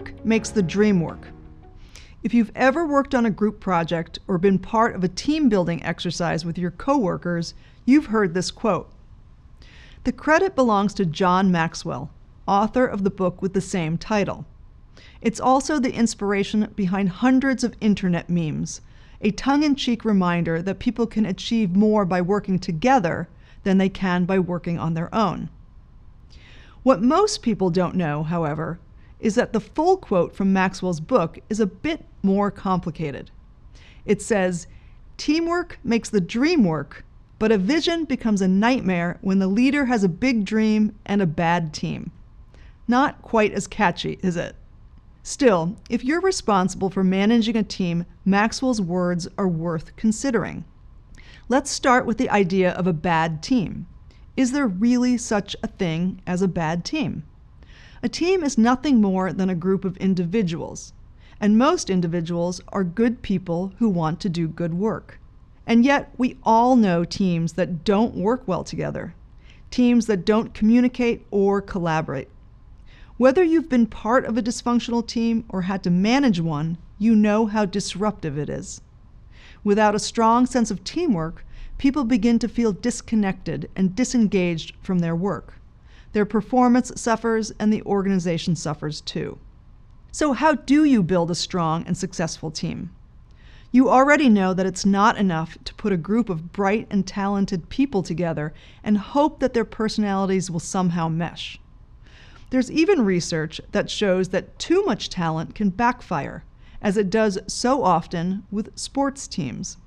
Teamwork makes the dream work. If you've ever worked on a group project or been part of a team-building exercise with your coworkers, you've heard this quote. The credit belongs to John Maxwell, author of the book with the same title. It's also the inspiration behind hundreds of internet memes, a tongue-in-cheek reminder that people can achieve more by working together than they can by working on their own. What most people don't know, however, is that the full quote from Maxwell's book is a bit more complicated. It says, "Teamwork makes the dream work, but a vision becomes a nightmare when the leader has a big dream and a bad team." Not quite as catchy, is it? Still, if you're responsible for managing a team, Maxwell's words are worth considering. Let's start with the idea of a bad team. Is there really such a thing as a bad team? A team is nothing more than a group of individuals, and most individuals are good people who want to do good work. And yet, we all know teams that don't work well together, teams that don't communicate or collaborate. Whether you've been part of a dysfunctional team or had to manage one, you know how disruptive it is. Without a strong sense of teamwork, people begin to feel disconnected and disengaged from their work. Their performance suffers and the organization suffers too. So how do you build a strong and successful team? You already know that it's not enough to put a group of bright and talented people together and hope that their personalities will somehow mesh. There's even research that shows that too much talent can backfire, as it does so often with sports teams.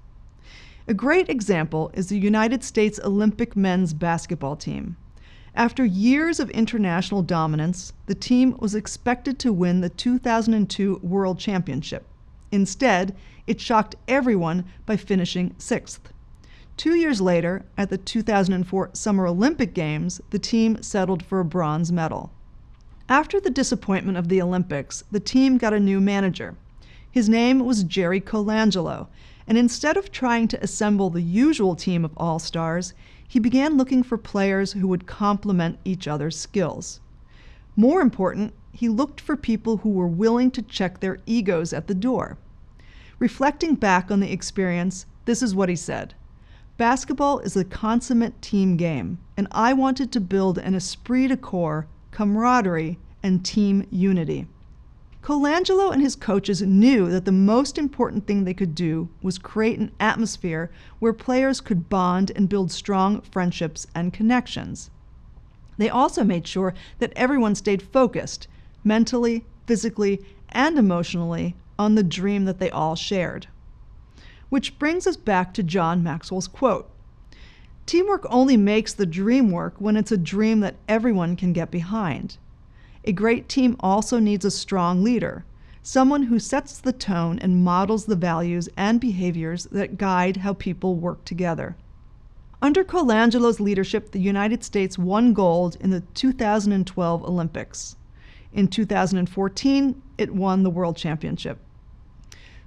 A great example is the United States Olympic men's basketball team. After years of international dominance, the team was expected to win the 2002 World Championship. Instead, it shocked everyone by finishing 6th. 2 years later, at the 2004 Summer Olympic Games, the team settled for a bronze medal. After the disappointment of the Olympics, the team got a new manager. His name was Jerry Colangelo, and instead of trying to assemble the usual team of all-stars, he began looking for players who would complement each other's skills. More important, he looked for people who were willing to check their egos at the door. Reflecting back on the experience, this is what he said. "Basketball is a consummate team game, and I wanted to build an esprit de corps, camaraderie, and team unity." Colangelo and his coaches knew that the most important thing they could do was create an atmosphere where players could bond and build strong friendships and connections. They also made sure that everyone stayed focused, mentally, physically, and emotionally, on the dream that they all shared. Which brings us back to John Maxwell's quote. Teamwork only makes the dream work when it's a dream that everyone can get behind. A great team also needs a strong leader, someone who sets the tone and models the values and behaviors that guide how people work together. Under Colangelo's leadership, the United States won gold in the 2012 Olympics. In 2014, it won the World Championship.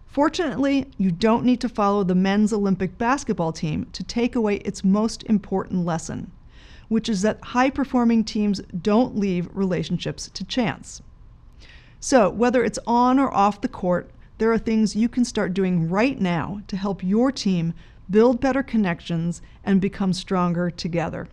Fortunately, you don't need to follow the men's Olympic basketball team to take away its most important lesson, which is that high-performing teams don't leave relationships to chance. So, whether it's on or off the court, there are things you can start doing right now to help your team build better connections and become stronger together.